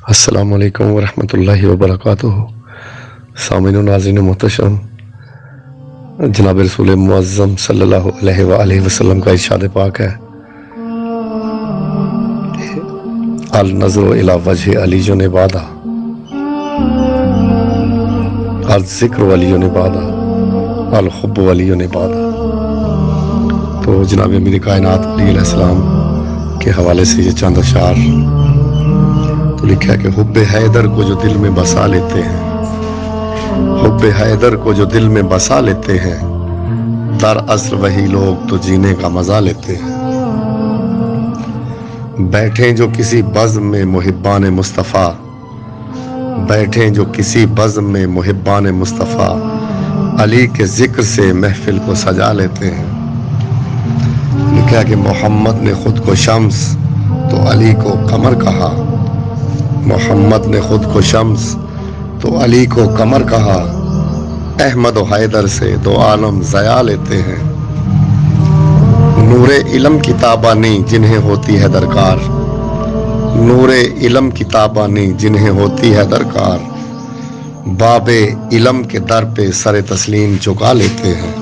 السلام علیکم ورحمۃ اللہ وبرکاتہ۔ سامعین و ناظرین محتشم، جناب رسول معظم صلی اللہ علیہ وآلہ وسلم کا ارشاد پاک ہے، النظر الی وجہ علی عبادہ، الذکر ولی عبادہ، الحب ولی عبادہ۔ تو جناب امیر کائنات علیہ السلام کے حوالے سے یہ چند اشعار تو لکھا ہے کہ حب حیدر کو جو دل میں بسا لیتے ہیں، حب حیدر کو جو دل میں بسا لیتے ہیں، دراصل وہی لوگ تو جینے کا مزہ لیتے ہیں۔ بیٹھیں جو کسی بزم میں محبان مصطفیٰ، بیٹھیں جو کسی بزم میں محبان مصطفیٰ، علی کے ذکر سے محفل کو سجا لیتے ہیں۔ لکھا ہے کہ محمد نے خود کو شمس تو علی کو قمر کہا، محمد نے خود کو شمس تو علی کو قمر کہا، احمد و حیدر سے دو عالم ضیا لیتے ہیں۔ نور علم کی تابانی جنہیں ہوتی ہے درکار، نور علم کی تابانی جنہیں ہوتی ہے درکار، باب علم کے در پہ سر تسلیم جھکا لیتے ہیں۔